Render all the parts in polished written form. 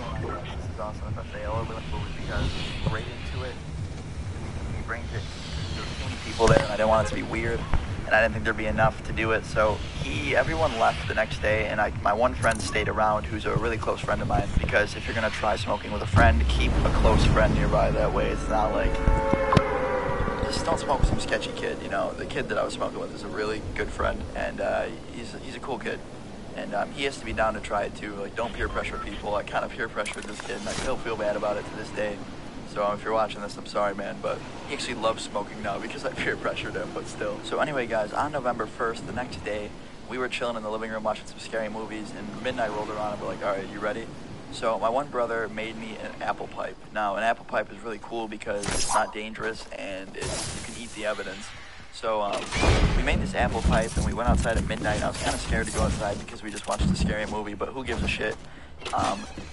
This is awesome. I thought they all went forward because right into it, he brings it. There were too many people there, and I didn't want it to be weird, and I didn't think there'd be enough to do it. So everyone left the next day, and my one friend stayed around, who's a really close friend of mine. Because if you're gonna try smoking with a friend, keep a close friend nearby. That way, it's not like just don't smoke with some sketchy kid. You know, the kid that I was smoking with is a really good friend, and he's a cool kid. And he has to be down to try it too. Like, don't peer pressure people. I kind of peer pressured this kid, and I still feel bad about it to this day. So if you're watching this, I'm sorry, man. But he actually loves smoking now because I peer pressured him, but still. So anyway, guys, on November 1st, the next day, we were chilling in the living room watching some scary movies, and midnight rolled around, and we're like, all right, you ready? So my one brother made me an apple pipe. Now, an apple pipe is really cool because it's not dangerous, and you can eat the evidence. So we made this apple pipe, and we went outside at midnight, and I was kind of scared to go outside because we just watched a scary movie, but who gives a shit?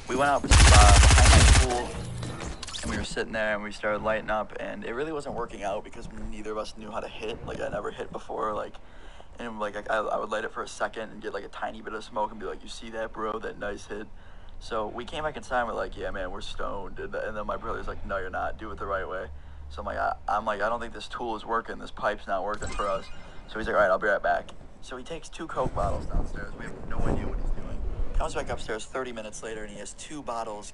We went out behind my school, and we were sitting there, and we started lighting up, and it really wasn't working out because neither of us knew how to hit. Like, I never hit before, and I would light it for a second and get like a tiny bit of smoke and be like, you see that, bro? That nice hit. So we came back inside, and we're like, yeah, man, we're stoned. And then my brother's like, no, you're not. Do it the right way. So I'm like, I don't think this tool is working. This pipe's not working for us. So he's like, all right, I'll be right back. So he takes 2 Coke bottles downstairs. We have no idea what he's doing. Comes back upstairs 30 minutes later, and he has 2 bottles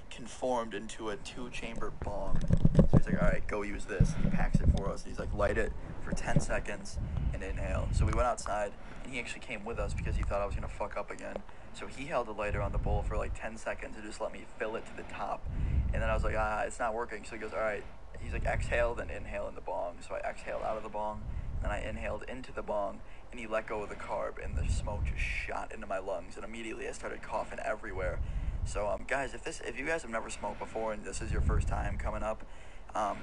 conformed into a 2-chamber bong. So he's like, all right, go use this. And he packs it for us. He's like, light it for 10 seconds and inhale. So we went outside, and he actually came with us because he thought I was going to fuck up again. So he held the lighter on the bowl for like 10 seconds and just let me fill it to the top. And then I was like, it's not working. So he goes, all right. He's like, exhale, then inhale in the bong. So I exhaled out of the bong, then I inhaled into the bong, and he let go of the carb, and the smoke just shot into my lungs, and immediately I started coughing everywhere. So, guys, if you guys have never smoked before and this is your first time coming up,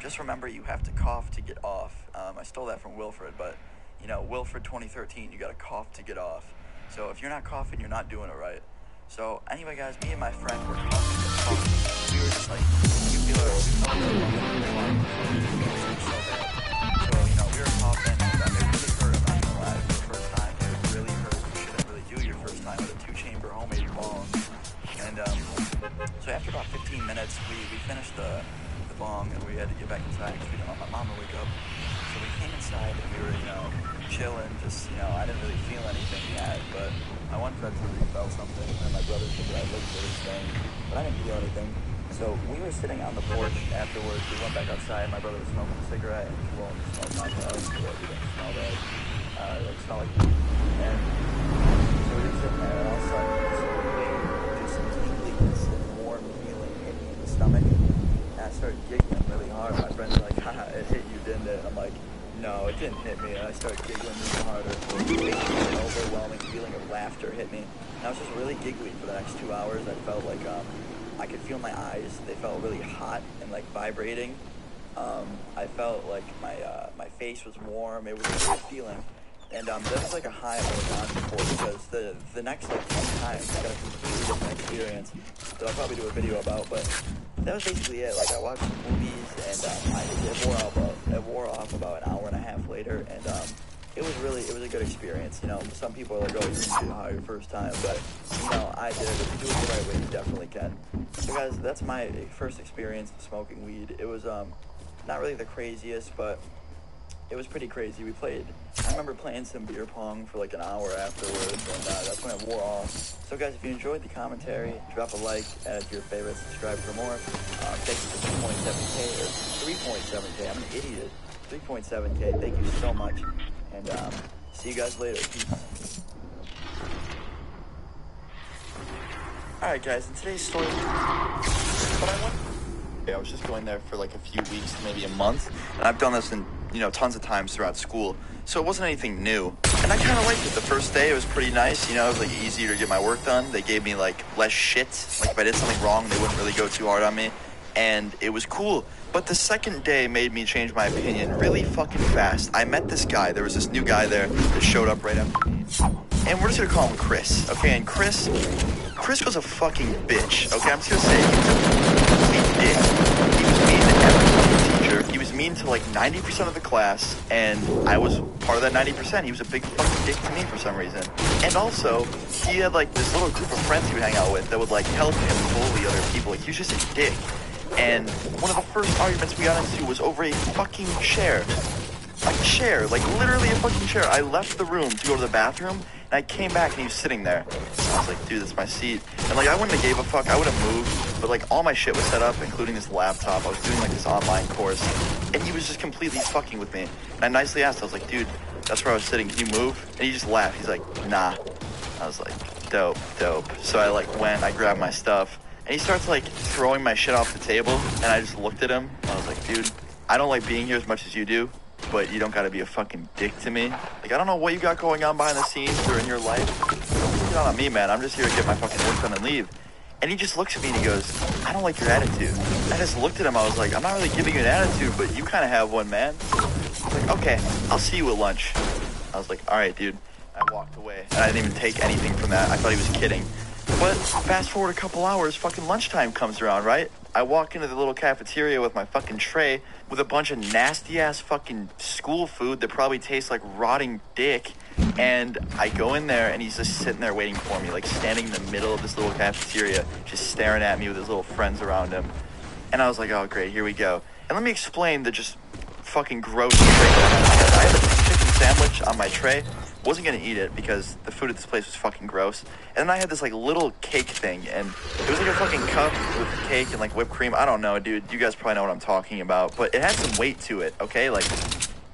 just remember you have to cough to get off. I stole that from Wilfred, but, you know, Wilfred 2013, you got to cough to get off. So if you're not coughing, you're not doing it right. So anyway, guys, me and my friend were coughing. We were just like, you feel it. So, you know, we were coughing, and it really hurt. I'm not gonna lie, for the first time, it really hurt. You shouldn't really do your first time with a 2-chamber homemade bong. And so after about 15 minutes, we finished the bong, and we had to get back inside because we didn't want my mom to wake up. So we came inside, and we were, you know, chilling, just, you know, I didn't really feel anything yet, but my one friend said he felt something, and my brother said that I looked at his thing, but I didn't feel anything. So we were sitting on the porch afterwards. We went back outside. My brother was smoking a cigarette, and he won't smoke my house, so we didn't smell bad. Smell like weed. And so we were sitting there, and all of a sudden, this tingliness and warm feeling hit me in the stomach, and I started giggling really hard. My friends were like, haha, it hit you, didn't it? And I'm like, no, it didn't hit me. And I started giggling even harder. An overwhelming feeling of laughter hit me. And I was just really giggly for the next 2 hours. I felt like I could feel my eyes. They felt really hot and like vibrating. I felt like my face was warm. It was a good feeling. And that was like a high I've never gone before, because the next like 10 times I got a completely different experience that I'll probably do a video about. But that was basically it. Like, I watched some movies, and it wore off about an hour and a half later, and it was a good experience. You know, some people are like, oh, you didn't get high your first time, but you know, I did it. If you do it the right way, you definitely can. So guys, that's my first experience smoking weed. It was not really the craziest, but it was pretty crazy. I remember playing some beer pong for like an hour afterwards, and that's when it wore off. So guys, if you enjoyed the commentary, drop a like, add it to your favorites, subscribe for more. Thank you for 2.7K or 3.7K. I'm an idiot. 3.7K. Thank you so much, and see you guys later. Peace. Alright guys, in today's story, I was just going there for like a few weeks, maybe a month, and I've done this in, you know, tons of times throughout school, so it wasn't anything new, and I kind of liked it. The first day, it was pretty nice, you know, it was like easier to get my work done. They gave me like less shit, like if I did something wrong, they wouldn't really go too hard on me, and it was cool. But the second day made me change my opinion really fucking fast. I met this guy. There was this new guy there that showed up right after me, and we're just gonna call him Chris, okay? And Chris was a fucking bitch, okay? I'm just gonna say, he was a complete dick. He was mean to every teacher. He was mean to like 90% of the class, and I was part of that 90%. He was a big fucking dick to me for some reason. And also, he had like this little group of friends he would hang out with that would like help him bully other people. Like, he was just a dick. And one of the first arguments we got into was over a fucking chair. A chair, like literally a fucking chair. I left the room to go to the bathroom, and I came back and he was sitting there. I was like, dude, that's my seat. And like, I wouldn't have gave a fuck. I would have moved, but like all my shit was set up, including this laptop. I was doing like this online course, and he was just completely fucking with me. And I nicely asked, I was like, dude, that's where I was sitting. Can you move? And he just laughed. He's like, nah. I was like, dope. So I like went, I grabbed my stuff, and he starts like throwing my shit off the table, and I just looked at him. I was like, dude, I don't like being here as much as you do, but you don't gotta be a fucking dick to me. Like, I don't know what you got going on behind the scenes or in your life. Don't get on me, man. I'm just here to get my fucking work done and leave. And he just looks at me and he goes, I don't like your attitude. I just looked at him. I was like, I'm not really giving you an attitude, but you kind of have one, man. I was like, okay, I'll see you at lunch. I was like, all right, dude. I walked away, and I didn't even take anything from that. I thought he was kidding. But fast forward a couple hours, fucking lunchtime comes around, right? I walk into the little cafeteria with my fucking tray with a bunch of nasty-ass fucking school food that probably tastes like rotting dick. And I go in there, and he's just sitting there waiting for me, like standing in the middle of this little cafeteria, just staring at me with his little friends around him. And I was like, oh, great, here we go. And let me explain the just fucking gross tray that I had. I had a chicken sandwich on my tray. Wasn't gonna eat it because the food at this place was fucking gross. And then I had this like little cake thing, and it was like a fucking cup with cake and like whipped cream. I don't know, dude. You guys probably know what I'm talking about, but it had some weight to it, okay? Like,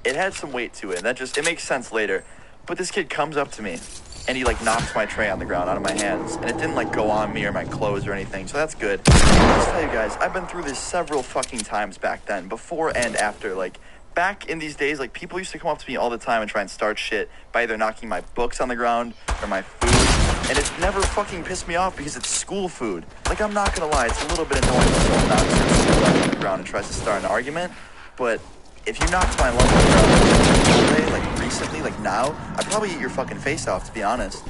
it had some weight to it, and it makes sense later. But this kid comes up to me, and he like knocks my tray on the ground out of my hands, and it didn't like go on me or my clothes or anything, so that's good. I'll just tell you guys, I've been through this several fucking times back then, before and after. Like, back in these days, like, people used to come up to me all the time and try and start shit by either knocking my books on the ground or my food, and it never fucking pissed me off because it's school food. Like, I'm not gonna lie, it's a little bit annoying when someone knocks your food on the ground and tries to start an argument, but if you knocked my lunch on the ground today, like recently, like now, I'd probably eat your fucking face off, to be honest.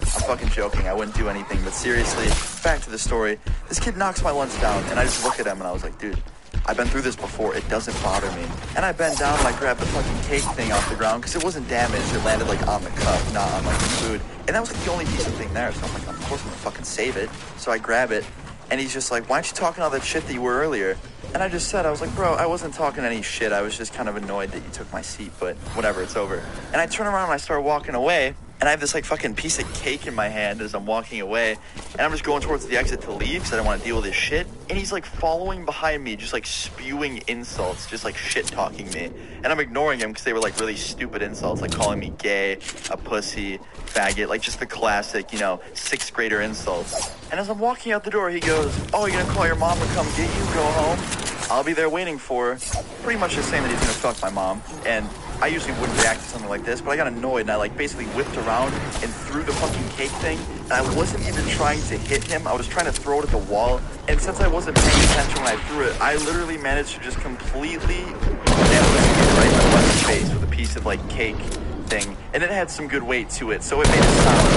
I'm fucking joking, I wouldn't do anything, but seriously, back to the story. This kid knocks my lunch down, and I just look at him and I was like, dude, I've been through this before, it doesn't bother me. And I bent down and I grabbed the fucking cake thing off the ground because it wasn't damaged, it landed like on the cup, not on like the food. And that was like the only decent thing there, so I'm like, of course I'm gonna fucking save it. So I grab it, and he's just like, why aren't you talking all that shit that you were earlier? And I just said, I was like, bro, I wasn't talking any shit, I was just kind of annoyed that you took my seat, but whatever, it's over. And I turn around and I start walking away, and I have this like fucking piece of cake in my hand as I'm walking away, and I'm just going towards the exit to leave because I don't want to deal with this shit. And he's like following behind me, just like spewing insults, just like shit talking me. And I'm ignoring him because they were like really stupid insults, like calling me gay, a pussy, faggot, like just the classic, you know, 6th grader insults. And as I'm walking out the door, he goes, oh, you're gonna call your mom to come get you, go home? I'll be there waiting for her. Pretty much just saying that he's gonna fuck my mom. And I usually wouldn't react to something like this, but I got annoyed and I like basically whipped around and threw the fucking cake thing, and I wasn't even trying to hit him. I was trying to throw it at the wall, and since I wasn't paying attention when I threw it, I literally managed to just completely nail this kid right in the left face with a piece of like cake thing, and it had some good weight to it, so it made a sound.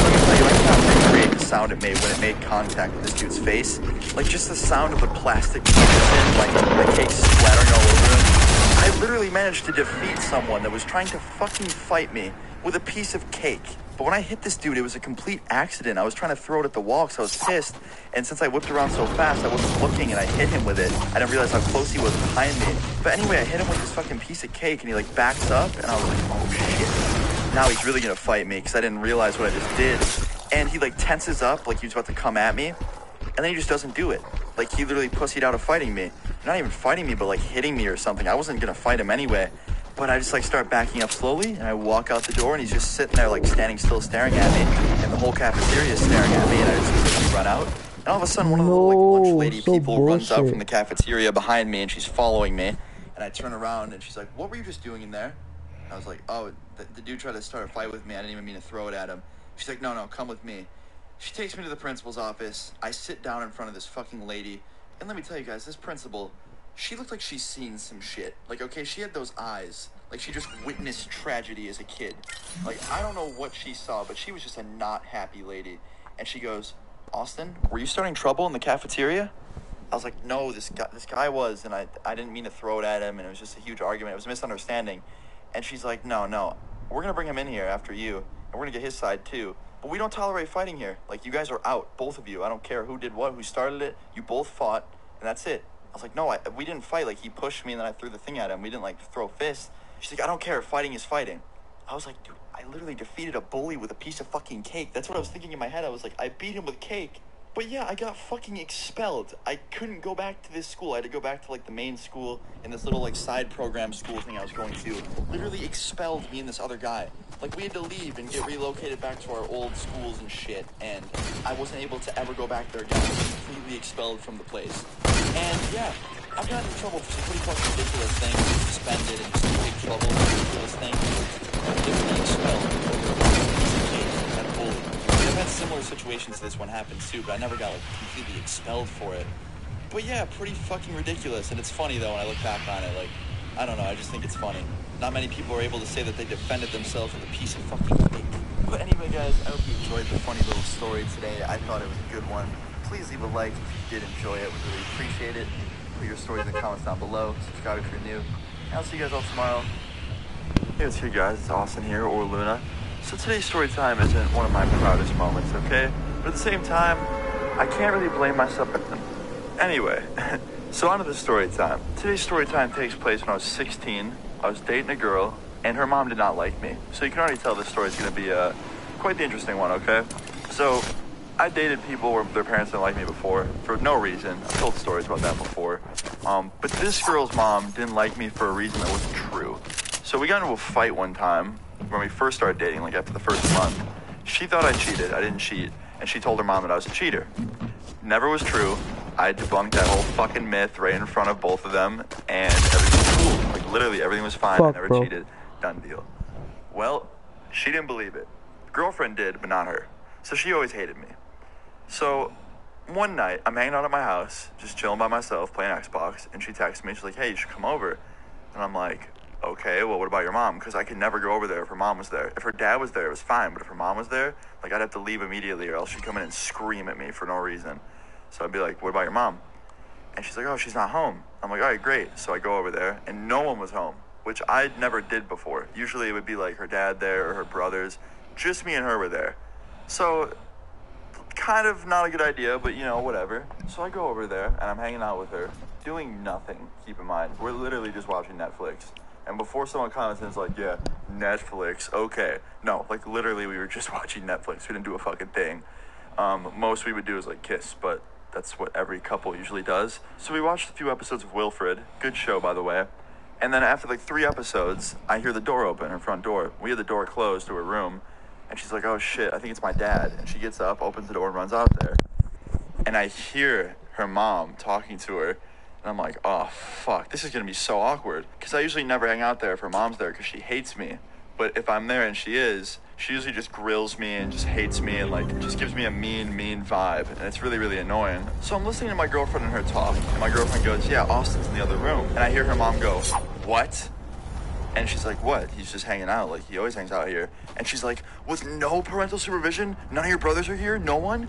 Let me tell you, I cannot recreate the sound it made when it made contact with this dude's face. Like just the sound of the plastic medicine, like the cake splattering all over him. I literally managed to defeat someone that was trying to fucking fight me with a piece of cake. But when I hit this dude, it was a complete accident. I was trying to throw it at the wall because I was pissed. And since I whipped around so fast, I wasn't looking and I hit him with it. I didn't realize how close he was behind me. But anyway, I hit him with this fucking piece of cake and he like backs up and I was like, oh shit. Now he's really gonna fight me because I didn't realize what I just did. And he like tenses up like he was about to come at me. And then he just doesn't do it. Like he literally pussied out of fighting me. Not even fighting me, but like hitting me or something. I wasn't gonna fight him anyway. But I just like start backing up slowly and I walk out the door and he's just sitting there like standing still staring at me. And the whole cafeteria is staring at me and I just completely run out. And all of a sudden one of the little like lunch lady people runs out from the cafeteria behind me and she's following me. And I turn around and she's like, what were you just doing in there? And I was like, oh, the dude tried to start a fight with me. I didn't even mean to throw it at him. She's like, no, come with me. She takes me to the principal's office. I sit down in front of this fucking lady. And let me tell you guys, this principal, she looked like she's seen some shit. Like, okay, she had those eyes. Like, she just witnessed tragedy as a kid. Like, I don't know what she saw, but she was just a not happy lady. And she goes, Austin, were you starting trouble in the cafeteria? I was like, no, this guy was, and I didn't mean to throw it at him, and it was just a huge argument. It was a misunderstanding. And she's like, no, we're going to bring him in here after you, and we're going to get his side too. But we don't tolerate fighting here. Like, you guys are out, both of you. I don't care who did what, who started it. You both fought, and that's it. I was like, no, we didn't fight. Like, he pushed me, and then I threw the thing at him. We didn't, like, throw fists. She's like, I don't care. Fighting is fighting. I was like, dude, I literally defeated a bully with a piece of fucking cake. That's what I was thinking in my head. I was like, I beat him with cake. But yeah, I got fucking expelled. I couldn't go back to this school. I had to go back to, like, the main school and this little, like, side program school thing I was going to. Literally expelled me and this other guy. Like, we had to leave and get relocated back to our old schools and shit, and I wasn't able to ever go back there again. I was completely expelled from the place. And yeah, I've gotten in trouble for some pretty fucking ridiculous things, suspended and just big trouble for ridiculous things. I'm definitely expelled over that bully. I've had similar situations to this one happen too, but I never got, like, completely expelled for it. But yeah, pretty fucking ridiculous, and it's funny though when I look back on it. Like, I don't know, I just think it's funny. Not many people are able to say that they defended themselves with a piece of fucking cake. But anyway, guys, I hope you enjoyed the funny little story today. I thought it was a good one. Please leave a like if you did enjoy it. We really appreciate it. Put your stories in the comments down below. Subscribe if you're new. And I'll see you guys all tomorrow. Hey, what's here, guys? It's Austin here, or Luna. So today's story time isn't one of my proudest moments, okay? But at the same time, I can't really blame myself for them. Anyway, so on to the story time. Today's story time takes place when I was 16. I was dating a girl, and her mom did not like me. So you can already tell this story is going to be quite the interesting one, okay? So I dated people where their parents didn't like me before for no reason. I've told stories about that before. But this girl's mom didn't like me for a reason that wasn't true. So we got into a fight one time when we first started dating, like after the first month. She thought I cheated. I didn't cheat. And she told her mom that I was a cheater. Never was true. I debunked that whole fucking myth right in front of both of them, and everything was cool. Like, literally, everything was fine. I never cheated. Done deal. Well, she didn't believe it. Girlfriend did, but not her. So she always hated me. So one night, I'm hanging out at my house, just chilling by myself, playing Xbox, and she texts me. She's like, hey, you should come over. And I'm like, okay, well, what about your mom? Because I could never go over there if her mom was there. If her dad was there, it was fine, but if her mom was there, like, I'd have to leave immediately, or else she'd come in and scream at me for no reason. So I'd be like, what about your mom? And she's like, oh, she's not home. I'm like, all right, great. So I go over there, and no one was home, which I never did before. Usually it would be like her dad there or her brothers. Just me and her were there. So kind of not a good idea, but, you know, whatever. So I go over there, and I'm hanging out with her, doing nothing, keep in mind. We're literally just watching Netflix. And before someone comments and it's like, yeah, Netflix, okay. No, like, literally we were just watching Netflix. We didn't do a fucking thing. Most we would do is, like, kiss, but that's what every couple usually does. So we watched a few episodes of Wilfred. Good show, by the way. And then after, like, 3 episodes, I hear the door open, her front door. We had the door closed to her room. And she's like, oh, shit, I think it's my dad. And she gets up, opens the door, and runs out there. And I hear her mom talking to her. And I'm like, oh, fuck, this is going to be so awkward. Because I usually never hang out there if her mom's there because she hates me. But if I'm there and she is, she usually just grills me and just hates me and, like, just gives me a mean vibe. And it's really, really annoying. So I'm listening to my girlfriend and her talk. And my girlfriend goes, yeah, Austin's in the other room. And I hear her mom go, what? And she's like, what? He's just hanging out. Like, he always hangs out here. And she's like, with no parental supervision? None of your brothers are here? No one?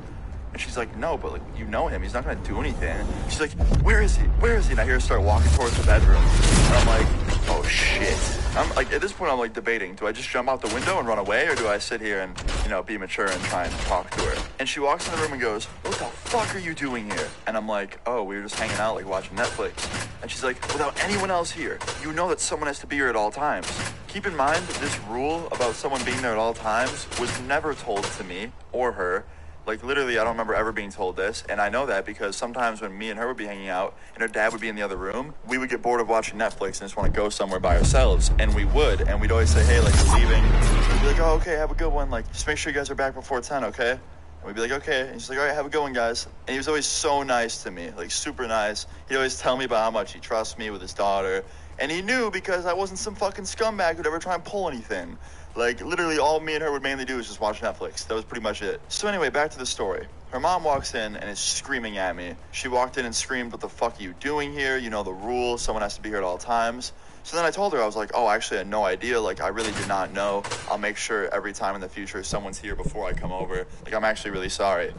And she's like, no, but, like, you know him. He's not going to do anything. She's like, where is he? Where is he? And I hear her start walking towards the bedroom. And I'm like, oh, shit. I'm like, at this point, I'm, like, debating. Do I just jump out the window and run away? Or do I sit here and, you know, be mature and try and talk to her? And she walks in the room and goes, what the fuck are you doing here? And I'm like, oh, we were just hanging out, like, watching Netflix. And she's like, without anyone else here, you know that someone has to be here at all times. Keep in mind, this rule about someone being there at all times was never told to me or her. Like, literally, I don't remember ever being told this, and I know that because sometimes when me and her would be hanging out and her dad would be in the other room, we would get bored of watching Netflix and just want to go somewhere by ourselves, and we would, and we'd always say, hey, like, we're leaving. We'd be like, oh, okay, have a good one. Like, just make sure you guys are back before 10, okay? And we'd be like, okay. And he's like, all right, have a good one, guys. And he was always so nice to me, like, super nice. He'd always tell me about how much he trusts me with his daughter, and he knew because I wasn't some fucking scumbag who'd ever try and pull anything. Like, literally all me and her would mainly do was just watch Netflix. That was pretty much it. So anyway, back to the story. Her mom walks in and is screaming at me. She walked in and screamed, "What the fuck are you doing here? You know the rules. Someone has to be here at all times." So then I told her, I was like, "Oh, actually, I had no idea. Like, I really did not know. I'll make sure every time in the future someone's here before I come over. Like, I'm actually really sorry."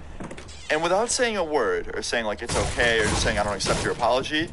And without saying a word or saying, like, it's okay, or just saying, "I don't accept your apology,"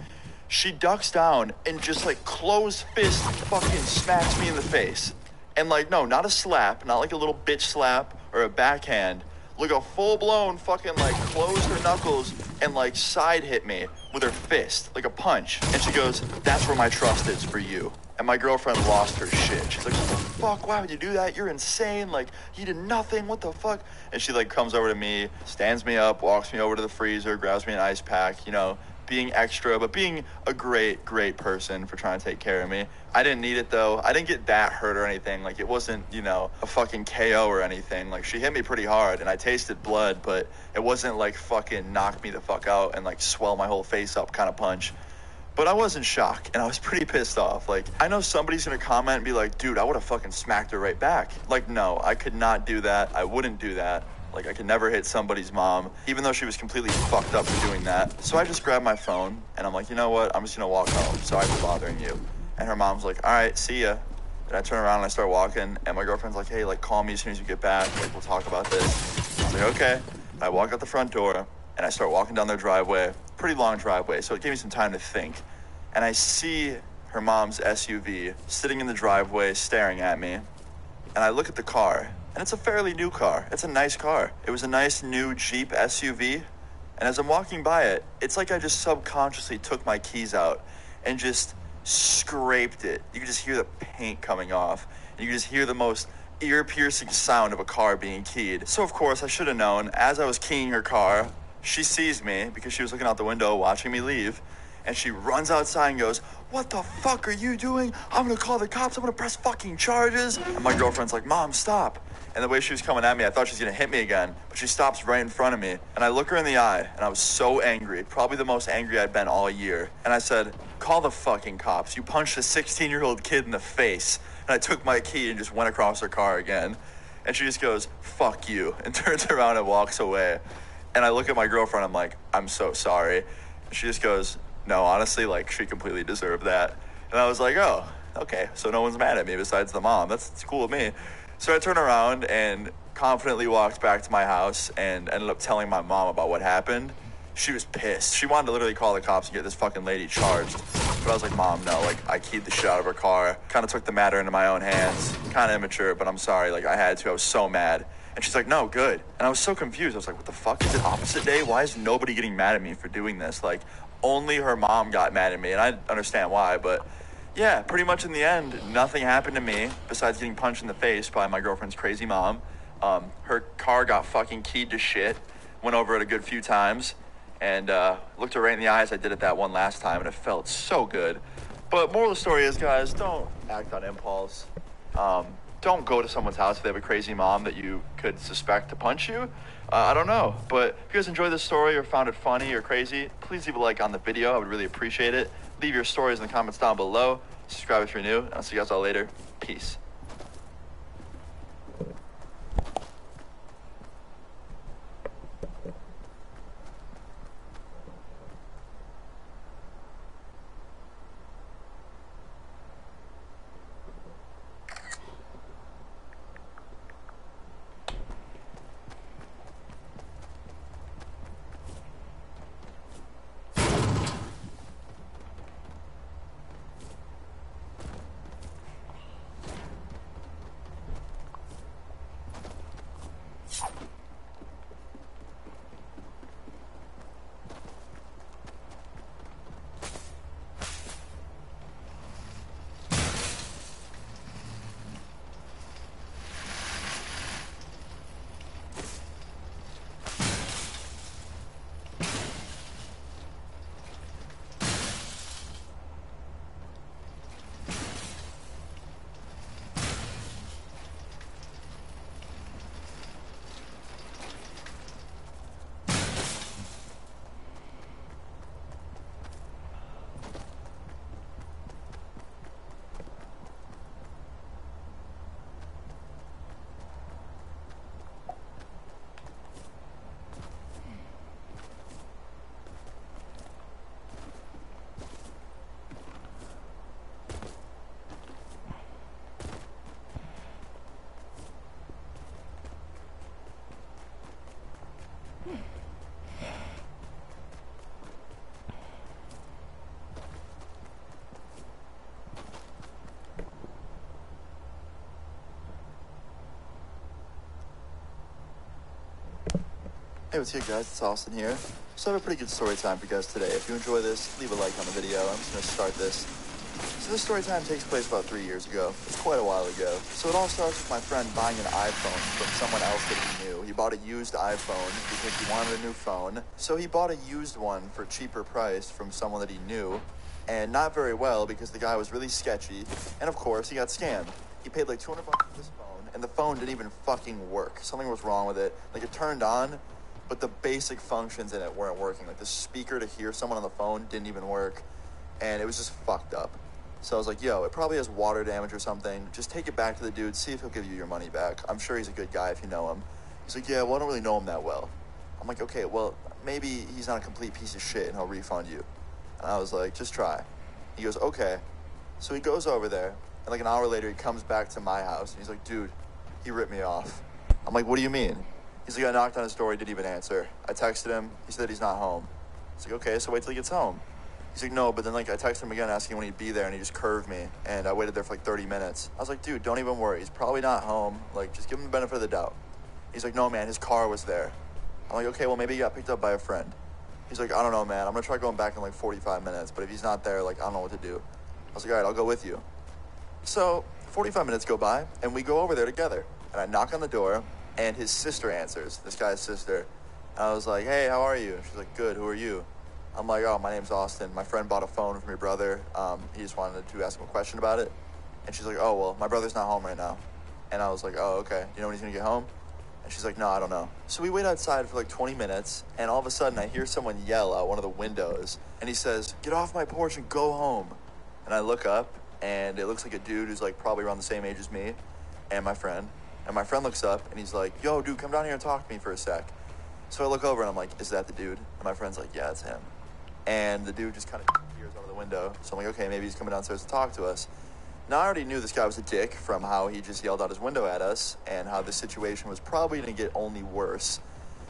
she ducks down and just, like, closed fist fucking smacks me in the face. And, like, no, not a slap, not like a little bitch slap or a backhand. Like a full-blown fucking, like, closed her knuckles and, like, side hit me with her fist, like a punch. And she goes, "That's where my trust is for you." And my girlfriend lost her shit. She's like, "What the fuck? Why would you do that? You're insane. Like, you did nothing. What the fuck?" And she, like, comes over to me, stands me up, walks me over to the freezer, grabs me an ice pack, you know, being extra, but being a great, great person for trying to take care of me. I didn't need it, though. I didn't get that hurt or anything. Like, it wasn't, you know, a fucking KO or anything. Like, she hit me pretty hard, and I tasted blood, but it wasn't, like, fucking knock me the fuck out and, like, swell my whole face up kind of punch. But I was in shock, and I was pretty pissed off. Like, I know somebody's gonna comment and be like, "Dude, I would have fucking smacked her right back." Like, no, I could not do that. I wouldn't do that. Like, I could never hit somebody's mom, even though she was completely fucked up for doing that. So I just grabbed my phone, and I'm like, "You know what? I'm just gonna walk home. Sorry for bothering you." And her mom's like, "All right, see ya." And I turn around and I start walking, and my girlfriend's like, "Hey, like, call me as soon as you get back. Like, we'll talk about this." I was like, "Okay." I walk out the front door, and I start walking down their driveway. Pretty long driveway, so it gave me some time to think. And I see her mom's SUV sitting in the driveway staring at me. And I look at the car, and it's a fairly new car. It's a nice car. It was a nice new Jeep SUV. And as I'm walking by it, it's like I just subconsciously took my keys out and just scraped it. You could just hear the paint coming off. And you could just hear the most ear-piercing sound of a car being keyed. So of course, I should have known. As I was keying her car, she sees me because she was looking out the window watching me leave. And she runs outside and goes, "What the fuck are you doing? I'm gonna call the cops. I'm gonna press fucking charges." And my girlfriend's like, "Mom, stop." And the way she was coming at me, I thought she was gonna hit me again. But she stops right in front of me. And I look her in the eye, and I was so angry. Probably the most angry I'd been all year. And I said, "Call the fucking cops. You punched a 16-year-old kid in the face." And I took my key and just went across her car again. And she just goes, "Fuck you," and turns around and walks away. And I look at my girlfriend, I'm like, "I'm so sorry." And she just goes, "No, honestly, like, she completely deserved that." And I was like, "Oh, okay, so no one's mad at me besides the mom. That's cool with me." So I turned around and confidently walked back to my house and ended up telling my mom about what happened. She was pissed. She wanted to literally call the cops and get this fucking lady charged. But I was like, "Mom, no, like, I keyed the shit out of her car. Kind of took the matter into my own hands. Kind of immature, but I'm sorry. Like, I had to. I was so mad." And she's like, "No, good." And I was so confused. I was like, "What the fuck? Is it opposite day? Why is nobody getting mad at me for doing this?" Like, only her mom got mad at me, and I understand why, but yeah, pretty much in the end, nothing happened to me besides getting punched in the face by my girlfriend's crazy mom. Her car got fucking keyed to shit, went over it a good few times, and looked her right in the eyes. I did it that one last time, and it felt so good. But moral of the story is, guys, don't act on impulse. Don't go to someone's house if they have a crazy mom that you could suspect to punch you. I don't know, but if you guys enjoyed this story or found it funny or crazy, please leave a like on the video. I would really appreciate it. Leave your stories in the comments down below. Subscribe if you're new, and I'll see you guys all later. Peace. Hey, what's good, guys? It's Austin here. So I have a pretty good story time for you guys today. If you enjoy this, leave a like on the video. I'm just going to start this. So this story time takes place about 3 years ago. It's quite a while ago. So it all starts with my friend buying an iPhone from someone else that he knew. He bought a used iPhone because he wanted a new phone. So he bought a used one for a cheaper price from someone that he knew. And not very well because the guy was really sketchy. And of course, he got scammed. He paid like $200 for this phone, and the phone didn't even fucking work. Something was wrong with it. Like, it turned on, but the basic functions in it weren't working. Like, the speaker to hear someone on the phone didn't even work, and it was just fucked up. So I was like, yo, it probably has water damage or something. Just take it back to the dude, see if he'll give you your money back. I'm sure he's a good guy if you know him. He's like, yeah, well, I don't really know him that well. I'm like, okay, well, maybe he's not a complete piece of shit and he'll refund you. And I was like, just try. He goes, okay. So he goes over there, and like an hour later, he comes back to my house, and he's like, dude, he ripped me off. I'm like, what do you mean? He's like, I knocked on his door, he didn't even answer. I texted him, he said he's not home. He's like, okay, so wait till he gets home. He's like, no, but then like I texted him again asking when he'd be there, and he just curved me, and I waited there for like 30 minutes. I was like, dude, don't even worry, he's probably not home. Like, just give him the benefit of the doubt. He's like, no, man, his car was there. I'm like, okay, well, maybe he got picked up by a friend. He's like, I don't know, man, I'm gonna try going back in like 45 minutes, but if he's not there, like, I don't know what to do. I was like, all right, I'll go with you. So 45 minutes go by, and we go over there together, and I knock on the door, and his sister answers, this guy's sister. And I was like, hey, how are you? She's like, good, who are you? I'm like, oh, my name's Austin. My friend bought a phone from your brother. He just wanted to ask him a question about it. And she's like, oh, well, my brother's not home right now. And I was like, oh, okay. Do you know when he's gonna get home? And she's like, no, I don't know. So we wait outside for like 20 minutes, and all of a sudden I hear someone yell out one of the windows, and he says, get off my porch and go home. And I look up, and it looks like a dude who's like probably around the same age as me and my friend. And my friend looks up, and he's like, yo, dude, come down here and talk to me for a sec. So I look over, and I'm like, is that the dude? And my friend's like, yeah, it's him. And the dude just kind of peers over the window. So I'm like, okay, maybe he's coming downstairs to talk to us. Now, I already knew this guy was a dick from how he just yelled out his window at us and how the situation was probably going to get only worse.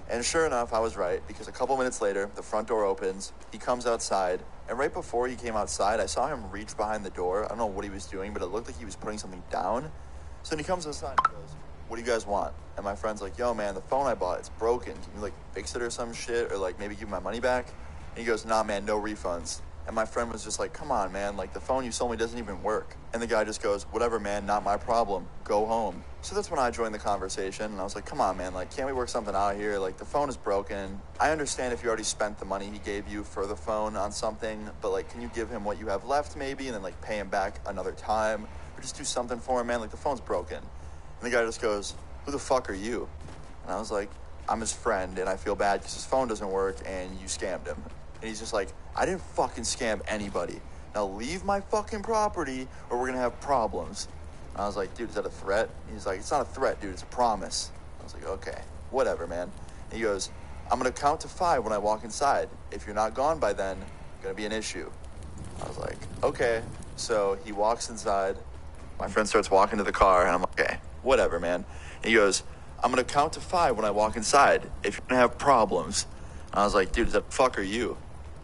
And sure enough, I was right, because a couple minutes later, the front door opens, he comes outside, and right before he came outside, I saw him reach behind the door. I don't know what he was doing, but it looked like he was putting something down. So then he comes outside and goes, what do you guys want? And my friend's like, yo, man, the phone I bought, it's broken. Can you, like, fix it or some shit, or, like, maybe give me my money back? And he goes, nah, man, no refunds. And my friend was just like, come on, man, like, the phone you sold me doesn't even work. And the guy just goes, whatever, man, not my problem. Go home. So that's when I joined the conversation, and I was like, come on, man, like, can't we work something out here? Like, the phone is broken. I understand if you already spent the money he gave you for the phone on something, but, like, can you give him what you have left, maybe, and then, like, pay him back another time? Or just do something for him, man? Like, the phone's broken. And the guy just goes, who the fuck are you? And I was like, I'm his friend, and I feel bad because his phone doesn't work, and you scammed him. And he's just like, I didn't fucking scam anybody. Now leave my fucking property or we're gonna have problems. And I was like, dude, is that a threat? He's like, it's not a threat, dude, it's a promise. I was like, okay, whatever, man. And he goes, I'm gonna count to 5 when I walk inside. If you're not gone by then, it's gonna be an issue. I was like, okay. So he walks inside. My friend starts walking to the car, and I'm like, okay, whatever, man. And he goes, I'm gonna count to 5 when I walk inside. If you're gonna have problems. And I was like, dude, is that fuck are you?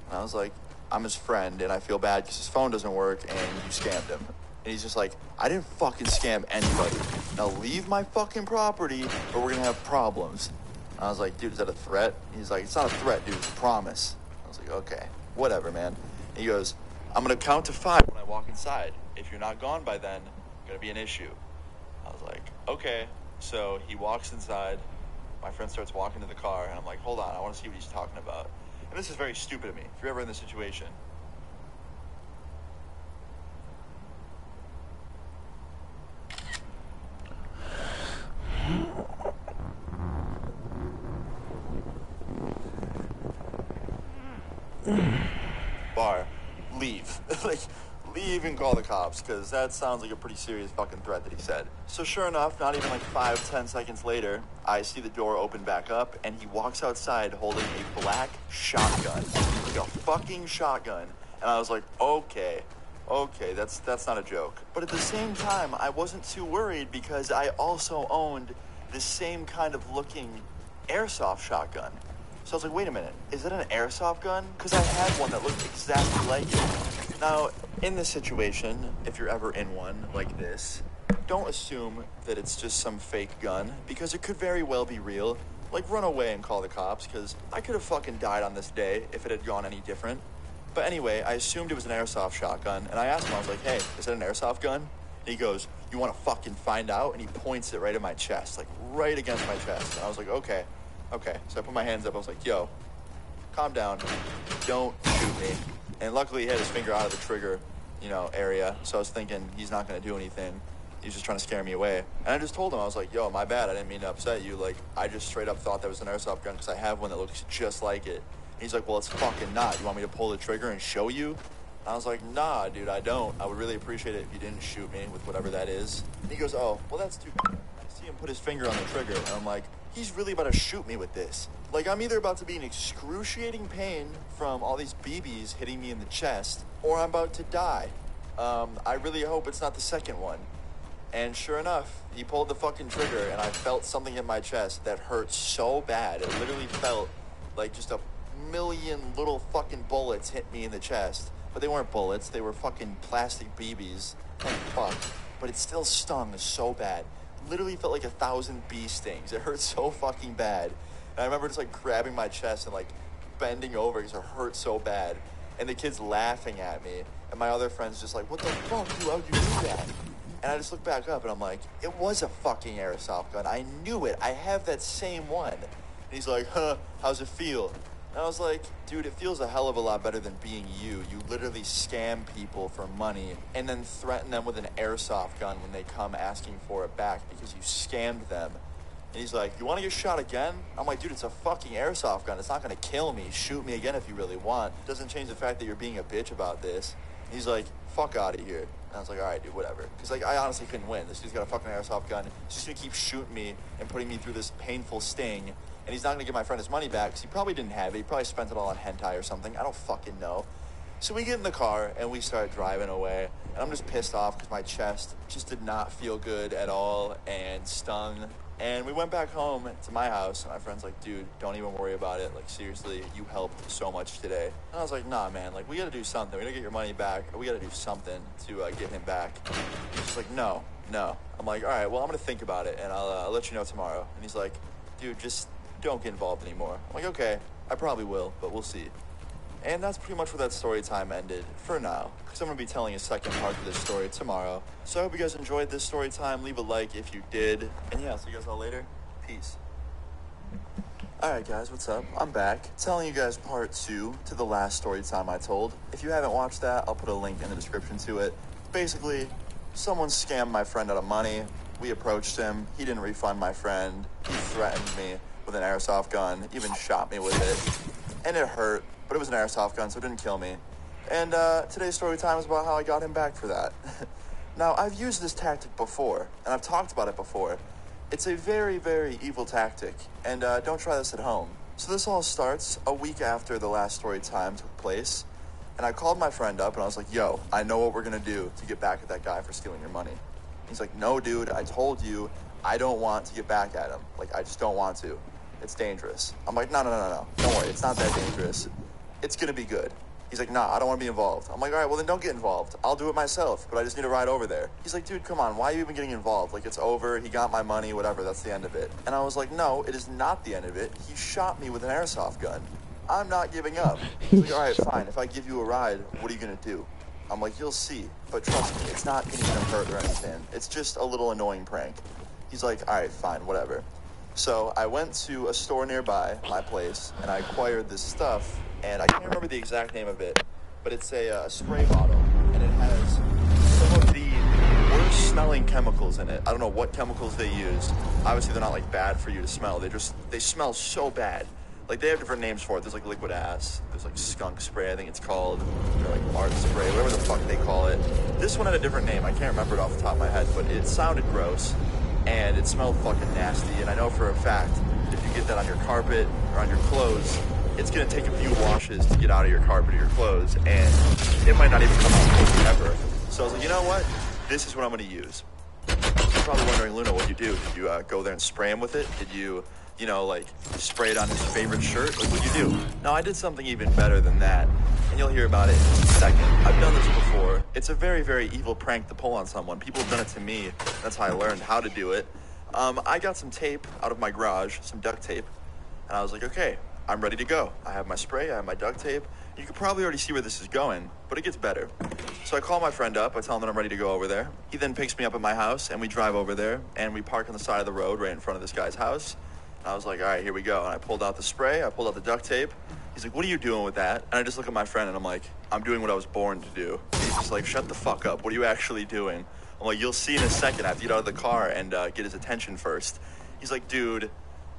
And I was like, I'm his friend, and I feel bad because his phone doesn't work, and you scammed him. And he's just like, I didn't fucking scam anybody. Now leave my fucking property, or we're gonna have problems. And I was like, dude, is that a threat? He's like, it's not a threat, dude, it's a promise. I was like, okay, whatever, man. And he goes, I'm gonna count to 5 when I walk inside. If you're not gone by then, it's gonna be an issue. I was like, okay. So he walks inside. My friend starts walking to the car, and I'm like, hold on, I want to see what he's talking about. And this is very stupid of me, if you're ever in this situation. Bar, leave. Like, leave and call the cops, because that sounds like a pretty serious fucking threat that he said. So sure enough, not even like 5-10 seconds later, I see the door open back up, and he walks outside holding a black shotgun. Like a fucking shotgun. And I was like, okay, that's not a joke. But at the same time, I wasn't too worried because I also owned the same kind of looking airsoft shotgun. So I was like, wait a minute, is it an airsoft gun? Because I had one that looked exactly like it. Now, in this situation, if you're ever in one like this, don't assume that it's just some fake gun, because it could very well be real. like, run away and call the cops, because I could have fucking died on this day if it had gone any different. But anyway, I assumed it was an airsoft shotgun, and I asked him, I was like, hey, is that an airsoft gun? And he goes, you want to fucking find out? And he points it right at my chest, like, right against my chest. And I was like, okay. So I put my hands up, I was like, yo, calm down, don't shoot me. And luckily he had his finger out of the trigger, area, so I was thinking he's not going to do anything. He's just trying to scare me away. And I just told him, I was like, yo, my bad, I didn't mean to upset you. Like, I just straight up thought that was an airsoft gun because I have one that looks just like it. And he's like, well, it's fucking not. You want me to pull the trigger and show you? And I was like, nah, dude, I don't. I would really appreciate it if you didn't shoot me with whatever that is. And he goes, oh, well, that's too bad. I see him put his finger on the trigger, and I'm like, he's really about to shoot me with this. Like, I'm either about to be in excruciating pain from all these BBs hitting me in the chest, or I'm about to die. I really hope it's not the second one. And sure enough, he pulled the fucking trigger, and I felt something in my chest that hurt so bad. It literally felt like just a million little fucking bullets hit me in the chest. But they weren't bullets, they were fucking plastic BBs. Thank fuck. But it still stung so bad. Literally felt like 1,000 bee stings. It hurt so fucking bad. And I remember just like grabbing my chest and like bending over because it hurt so bad. And the kids laughing at me. And my other friends just like, what the fuck, dude, how'd you do that? And I just look back up and I'm like, it was a fucking airsoft gun. I knew it. I have that same one. And he's like, huh, how's it feel? And I was like, dude, it feels a hell of a lot better than being you. You literally scam people for money and then threaten them with an airsoft gun when they come asking for it back because you scammed them. And he's like, you want to get shot again? I'm like, dude, it's a fucking airsoft gun. It's not going to kill me. Shoot me again if you really want. It doesn't change the fact that you're being a bitch about this. And he's like, fuck out of here. And I was like, all right, dude, whatever. Because, like, I honestly couldn't win. This dude's got a fucking airsoft gun. He's just going to keep shooting me and putting me through this painful sting. And he's not going to give my friend his money back because he probably didn't have it. He probably spent it all on hentai or something. I don't fucking know. So we get in the car and we start driving away. And I'm just pissed off because my chest just did not feel good at all and stung. And we went back home to my house, and my friend's like, dude, don't even worry about it. Like, seriously, you helped so much today. And I was like, nah, man, like, we gotta do something. We gotta get your money back, or we gotta do something to get him back. He's just like, no. I'm like, all right, well, I'm gonna think about it, and I'll let you know tomorrow. And he's like, dude, just don't get involved anymore. I'm like, okay, I probably will, but we'll see. And that's pretty much where that story time ended, for now, because I'm going to be telling a second part of this story tomorrow. So I hope you guys enjoyed this story time. Leave a like if you did. And yeah, I'll see you guys all later. Peace. Alright guys, what's up? I'm back, telling you guys part 2 to the last story time I told. If you haven't watched that, I'll put a link in the description to it. Basically, someone scammed my friend out of money. We approached him. He didn't refund my friend. He threatened me with an airsoft gun, even shot me with it. And it hurt. But it was an airsoft gun, so it didn't kill me. And today's story time is about how I got him back for that. Now, I've used this tactic before, and I've talked about it before. It's a very, very evil tactic, and don't try this at home. So this all starts a week after the last story time took place, and I called my friend up, and I was like, yo, I know what we're gonna do to get back at that guy for stealing your money. He's like, no, dude, I told you I don't want to get back at him. Like, I just don't want to. It's dangerous. I'm like, no. Don't worry, it's not that dangerous. It's gonna be good. He's like, nah, I don't wanna be involved. I'm like, all right, well then don't get involved. I'll do it myself, but I just need to ride over there. He's like, dude, come on, why are you even getting involved? Like, it's over, he got my money, whatever, that's the end of it. And I was like, no, it is not the end of it. He shot me with an airsoft gun. I'm not giving up. He's like, all right, fine, if I give you a ride, what are you gonna do? I'm like, you'll see, but trust me, it's not gonna hurt or anything. It's just a little annoying prank. He's like, all right, fine, whatever. So I went to a store nearby my place, and I acquired this stuff, and I can't remember the exact name of it, but it's a spray bottle, and it has some of the worst smelling chemicals in it. I don't know what chemicals they used. Obviously, they're not like bad for you to smell. They smell so bad. Like, they have different names for it. There's like liquid ass. There's like skunk spray, I think it's called. Or like Mart spray, whatever the fuck they call it. This one had a different name. I can't remember it off the top of my head, but it sounded gross, and it smelled fucking nasty. And I know for a fact, if you get that on your carpet or on your clothes, it's gonna take a few washes to get out of your carpet or your clothes, and it might not even come out ever. So I was like, you know what? This is what I'm gonna use. You're probably wondering, Luna, what'd you do? Did you go there and spray him with it? Did you, like, spray it on his favorite shirt? Like, what'd you do? No, I did something even better than that, and you'll hear about it in just a second. I've done this before. It's a very, very evil prank to pull on someone. People have done it to me. That's how I learned how to do it. I got some tape out of my garage, some duct tape, And I was like, okay, I'm ready to go. I have my spray, I have my duct tape. You can probably already see where this is going, but it gets better. So I call my friend up, I tell him that I'm ready to go over there. He then picks me up at my house, and we drive over there, and we park on the side of the road right in front of this guy's house. And I was like, all right, here we go. And I pulled out the spray, I pulled out the duct tape. He's like, what are you doing with that? And I just look at my friend, and I'm like, I'm doing what I was born to do. And he's just like, shut the fuck up. What are you actually doing? I'm like, you'll see in a second. I have to get out of the car and get his attention first. He's like, dude.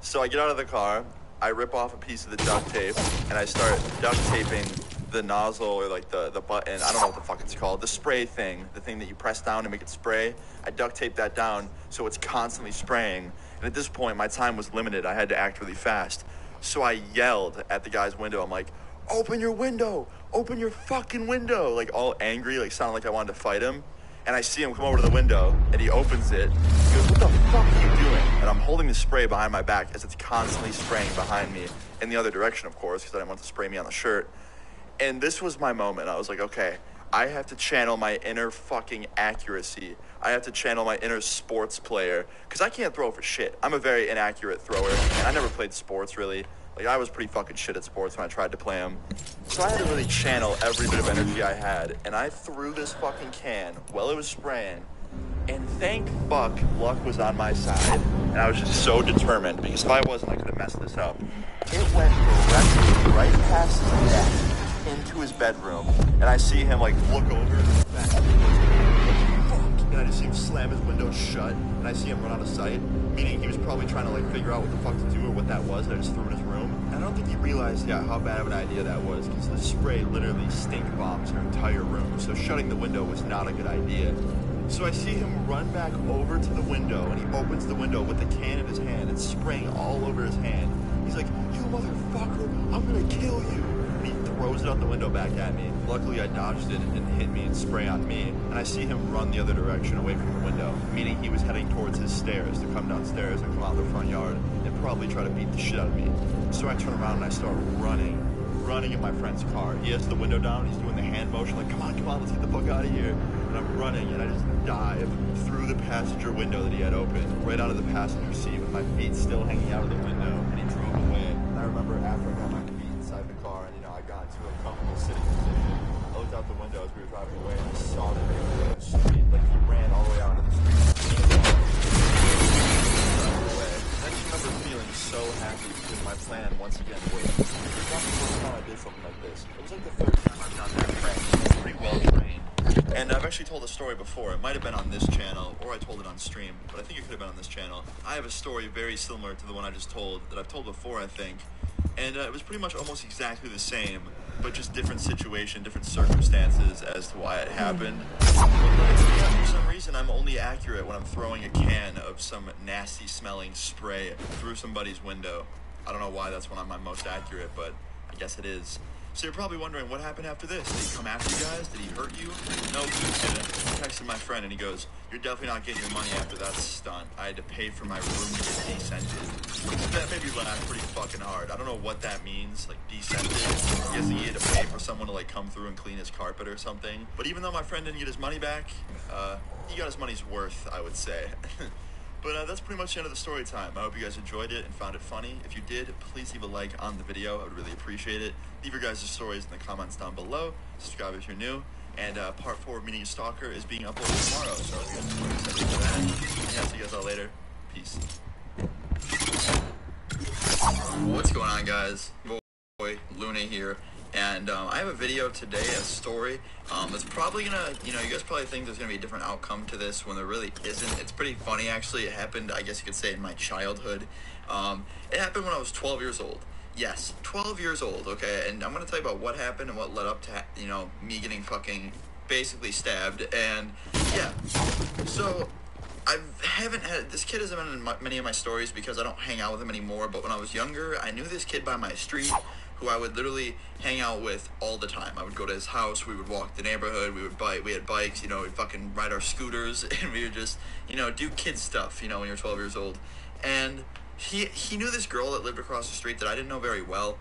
So I get out of the car, I rip off a piece of the duct tape, and I start duct taping the nozzle or like the button. I don't know what the fuck it's called. The spray thing, the thing that you press down to make it spray. I duct tape that down so it's constantly spraying. And at this point, my time was limited. I had to act really fast. So I yelled at the guy's window. I'm like, open your window, open your fucking window. Like all angry, like sounded like I wanted to fight him. And I see him come over to the window, and he opens it. He goes, what the fuck are you doing? And I'm holding the spray behind my back as it's constantly spraying behind me in the other direction, of course, because I didn't want it to spray me on the shirt. And this was my moment. I was like, okay, I have to channel my inner fucking accuracy. I have to channel my inner sports player, because I can't throw for shit. I'm a very inaccurate thrower, and I never played sports, really. Like, I was pretty fucking shit at sports when I tried to play them. So I had to really channel every bit of energy I had, and I threw this fucking can while it was spraying, and thank fuck luck was on my side. And I was just so determined, because if I wasn't, I could have messed this up. It went directly right past his neck into his bedroom, and I see him, like, look over back. And I just see him slam his window shut, and I see him run out of sight, meaning he was probably trying to, like, figure out what the fuck to do or what that was that I just threw in his room. And I don't think he realized how bad of an idea that was, because the spray literally stink bombs her entire room, so shutting the window was not a good idea. So I see him run back over to the window, and he opens the window with the can in his hand. It's spraying all over his hand. He's like, you motherfucker, I'm gonna kill you. And he throws it out the window back at me. Luckily, I dodged it and hit me and spray on me. And I see him run the other direction away from the window, meaning he was heading towards his stairs to come downstairs and come out the front yard and probably try to beat the shit out of me. So I turn around and I start running in my friend's car. He has the window down, he's doing the hand motion like, come on, let's get the fuck out of here. And I'm running, and I just dive through the passenger window that he had open, right out of the passenger seat with my feet still hanging out of the window, and he drove away. And I remember after I got my feet inside the car, and I got to a comfortable sitting position, I looked out the window as we were driving away, and I saw that he was on the street, like he ran all the way out into the street. I just remember feeling so happy because my plan once again worked. It was not the first time I did something like this. It was like the third time I've done that prank. It's pretty well trained. And I've actually told a story before. It might have been on this channel, or I told it on stream, but I think it could have been on this channel. I have a story very similar to the one I just told, that I've told before, I think. And it was pretty much almost exactly the same, but just different situation, different circumstances as to why it happened. But for some reason, I'm only accurate when I'm throwing a can of some nasty smelling spray through somebody's window. I don't know why that's when I'm my most accurate, but I guess it is. So you're probably wondering, what happened after this? Did he come after you guys? Did he hurt you? No, he didn't. I texted my friend and he goes, you're definitely not getting your money after that stunt. I had to pay for my room to get descented. That made me laugh pretty fucking hard. I don't know what that means, like descented. I'm guessing he had to pay for someone to like come through and clean his carpet or something. But even though my friend didn't get his money back, he got his money's worth, I would say. But that's pretty much the end of the story time. I hope you guys enjoyed it and found it funny. If you did, please leave a like on the video. I would really appreciate it. Leave your guys' stories in the comments down below. Subscribe if you're new. And part 4 of Meeting a Stalker is being uploaded tomorrow. So if you guys are excited for that. And yeah, see you guys all later. Peace. What's going on, guys? Boy, Luna here. And I have a video today, a story that's probably gonna, you guys probably think there's gonna be a different outcome to this when there really isn't. It's pretty funny, actually. It happened, I guess you could say, in my childhood. It happened when I was 12 years old. Yes, 12 years old, okay? And I'm gonna tell you about what happened and what led up to, me getting fucking basically stabbed. And yeah, so this kid hasn't been in many of my stories because I don't hang out with him anymore. But when I was younger, I knew this kid by my street, who I would literally hang out with all the time. I would go to his house, we would walk the neighborhood, we had bikes, we'd fucking ride our scooters, and we would just, do kid stuff, when you're 12 years old. And he knew this girl that lived across the street that I didn't know very well.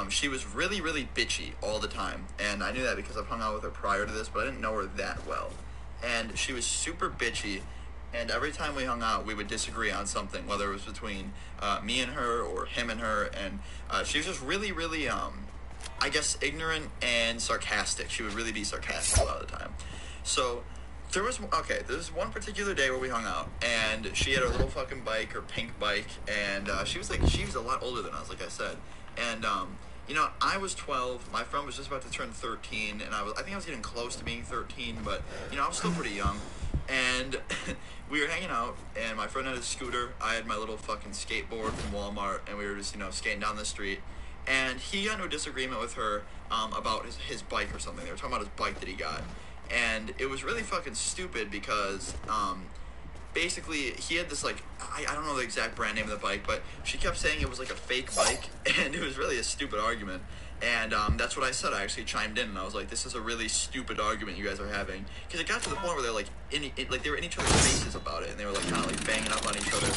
She was really, really bitchy all the time, and I knew that because I've hung out with her prior to this, but I didn't know her that well. And she was super bitchy, And every time we hung out, we would disagree on something, whether it was between me and her or him and her. And she was just really, really, I guess, ignorant and sarcastic. She would really be sarcastic a lot of the time. So there was one particular day where we hung out, and she had her little fucking bike, her pink bike, and she was a lot older than us, like I said. And you know, I was 12. My friend was just about to turn 13, and I think I was getting close to being 13, but you know, I was still pretty young. And we were hanging out, and my friend had a scooter. I had my little fucking skateboard from Walmart, and we were just, you know, skating down the street. And he got into a disagreement with her about his bike or something. They were talking about his bike that he got. And it was really fucking stupid because basically he had this, like, I don't know the exact brand name of the bike, but she kept saying it was like a fake bike, and it was really a stupid argument. And that's what I said. I actually chimed in, and I was like, "This is a really stupid argument you guys are having," because it got to the point where they're like they were in each other's faces about it, and they were like kind of like banging up on each other,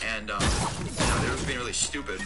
and you know, they were just being really stupid.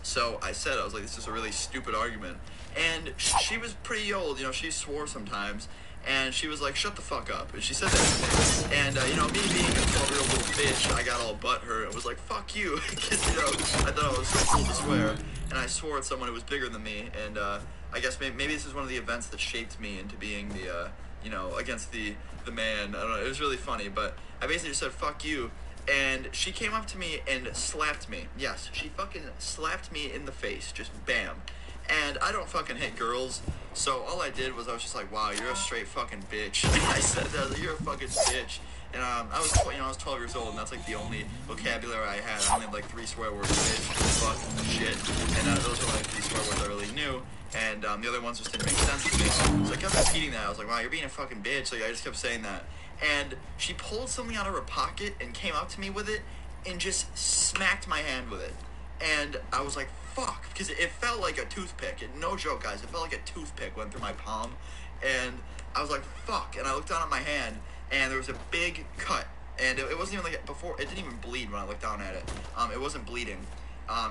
So I said, I was like, "This is a really stupid argument," and she was pretty old, you know, she swore sometimes. And she was like, "Shut the fuck up." And she said that to me. And, you know, me being a 12-year-old little bitch, I got all butthurt and was like, "Fuck you." Because, you know, I thought I was so cool to swear. And I swore at someone who was bigger than me. And I guess maybe this is one of the events that shaped me into being the, you know, against the man. I don't know. It was really funny. But I basically just said, "Fuck you." And she came up to me and slapped me. Yes, she fucking slapped me in the face. Just bam. And I don't fucking hit girls, so all I did was I was just like, "Wow, you're a straight fucking bitch." I said that, I was like, "You're a fucking bitch." And I was 12 years old, and that's like the only vocabulary I had. I only had like 3 swear words: bitch, fuck, shit, and those are like 3 swear words I really knew. And the other ones just didn't make sense to me. So I kept repeating that. I was like, "Wow, you're being a fucking bitch." Like I just kept saying that. And she pulled something out of her pocket and came up to me with it, and just smacked my hand with it. And I was like, "Fuck," because it felt like a toothpick. No joke, guys. It felt like a toothpick went through my palm. And I was like, "Fuck." And I looked down at my hand, and there was a big cut. And it wasn't even like before. It didn't even bleed when I looked down at it. It wasn't bleeding.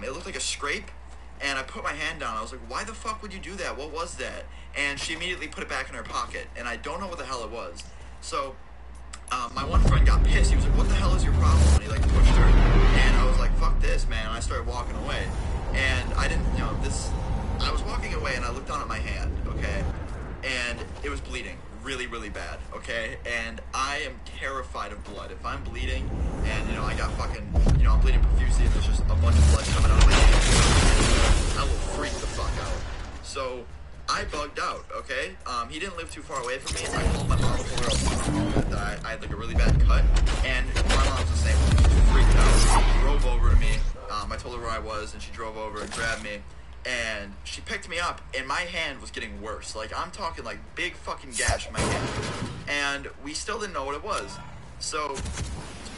It looked like a scrape. And I put my hand down. I was like, "Why the fuck would you do that? What was that?" And she immediately put it back in her pocket. And I don't know what the hell it was. So my one friend got pissed. He was like, "What the hell is your problem?" And he like pushed her. And I was like, "Fuck this, man." And I started walking away. And I didn't, you know, I was walking away, and I looked down at my hand, okay? And it was bleeding really, really bad, okay? And I am terrified of blood. If I'm bleeding, and, you know, I got fucking, you know, I'm bleeding profusely, and there's just a bunch of blood coming out of my hand, I will freak the fuck out. So I bugged out, okay? He didn't live too far away from me. I called my mom to her that I had like a really bad cut, and my mom's the same way. She freaked out. She drove over to me. I told her where I was, and she drove over and grabbed me, and she picked me up, and my hand was getting worse. Like, I'm talking like big fucking gash in my hand, and we still didn't know what it was. So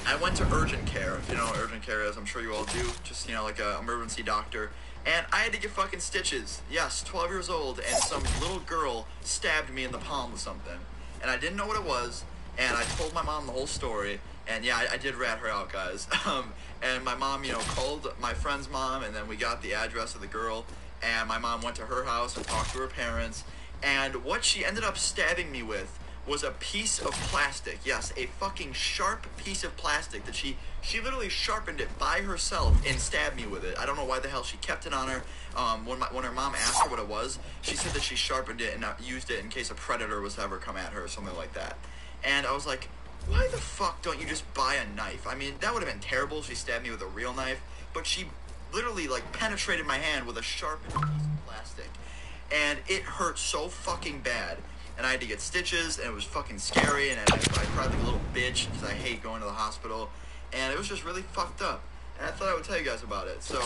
I went to urgent care. If you know what urgent care is, I'm sure you all do. Just, you know, like a emergency doctor. And I had to get fucking stitches. Yes, 12 years old, and some little girl stabbed me in the palm with something. And I didn't know what it was, and I told my mom the whole story. And yeah, I did rat her out, guys. And my mom, you know, called my friend's mom, and then we got the address of the girl. And my mom went to her house and talked to her parents. And what she ended up stabbing me with was a piece of plastic. Yes, a fucking sharp piece of plastic that she literally sharpened it by herself and stabbed me with it. I don't know why the hell she kept it on her. When her mom asked her what it was, she said that she sharpened it and not used it in case a predator was to ever come at her or something like that. And I was like, "Why the fuck don't you just buy a knife?" I mean, that would have been terrible if she stabbed me with a real knife, but she literally, like, penetrated my hand with a sharpened piece of plastic. And it hurt so fucking bad. And I had to get stitches, and it was fucking scary, and I cried like a little bitch, because I hate going to the hospital. And it was just really fucked up. And I thought I would tell you guys about it. So,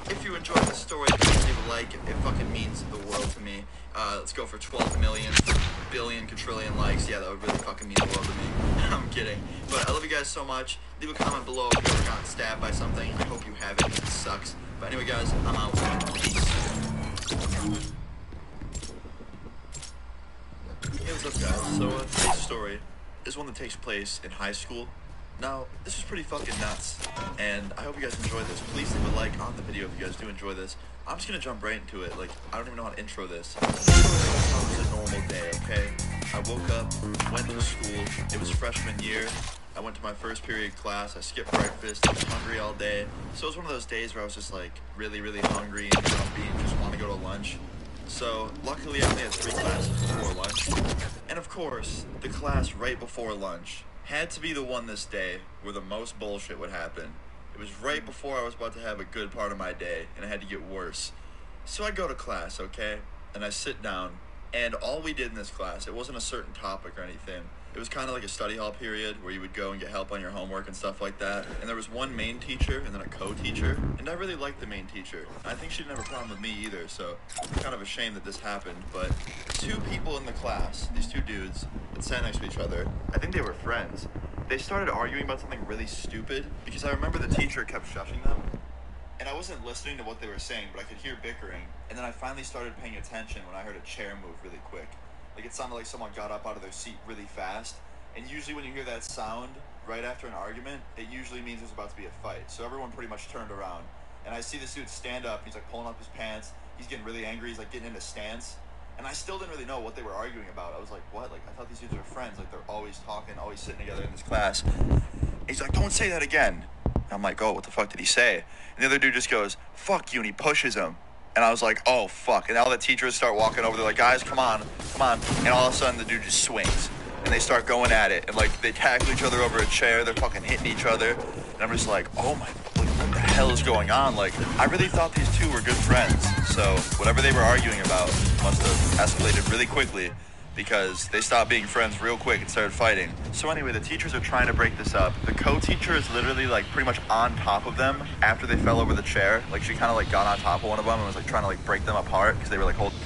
if you enjoyed this story, please leave a like. It fucking means the world to me. Let's go for 12 million, billion, quadrillion likes. Yeah, that would really fucking mean the world to me. I'm kidding. But I love you guys so much. Leave a comment below if you ever got stabbed by something. I hope you haven't. It sucks. But anyway, guys, I'm out. Peace. Hey, what's up, guys? So, today's story is one that takes place in high school. Now, this is pretty fucking nuts, and I hope you guys enjoy this. Please leave a like on the video if you guys do enjoy this. I'm just gonna jump right into it. Like, I don't even know how to intro this. This was a normal day, okay? I woke up, went to school. It was freshman year. I went to my first period class. I skipped breakfast. I was hungry all day. So it was one of those days where I was just like really, really hungry and grumpy and just want to go to lunch. So luckily I only had 3 classes before lunch. And of course, the class right before lunch had to be the one this day where the most bullshit would happen. It was right before I was about to have a good part of my day, and it had to get worse. So I go to class, okay? And I sit down, and all we did in this class, it wasn't a certain topic or anything. It was kind of like a study hall period where you would go and get help on your homework and stuff like that. And there was one main teacher and then a co-teacher. And I really liked the main teacher. I think she didn't have a problem with me either, so it's kind of a shame that this happened. But 2 people in the class, these 2 dudes that sat next to each other, I think they were friends. They started arguing about something really stupid because I remember the teacher kept shushing them. And I wasn't listening to what they were saying, but I could hear bickering. And then I finally started paying attention when I heard a chair move really quick. Like it sounded like someone got up out of their seat really fast. And usually when you hear that sound right after an argument, it usually means there's about to be a fight. So everyone pretty much turned around. And I see this dude stand up. He's like pulling up his pants. He's getting really angry. He's like getting in a stance. And I still didn't really know what they were arguing about. I was like, what? Like I thought these dudes were friends. Like they're always talking, always sitting together in this class. And he's like, don't say that again. And I'm like, oh, what the fuck did he say? And the other dude just goes, fuck you, and he pushes him. And I was like, oh, fuck. And all the teachers start walking over. They're like, guys, come on, come on. And all of a sudden, the dude just swings. And they start going at it. And, like, they tackle each other over a chair. They're fucking hitting each other. And I'm just like, oh, my, like, what the hell is going on? Like, I really thought these 2 were good friends. So whatever they were arguing about must have escalated really quickly because they stopped being friends real quick and started fighting. So anyway, the teachers are trying to break this up. The co-teacher is literally like pretty much on top of them after they fell over the chair. Like she kind of like got on top of one of them and was like trying to like break them apart because they were like holding.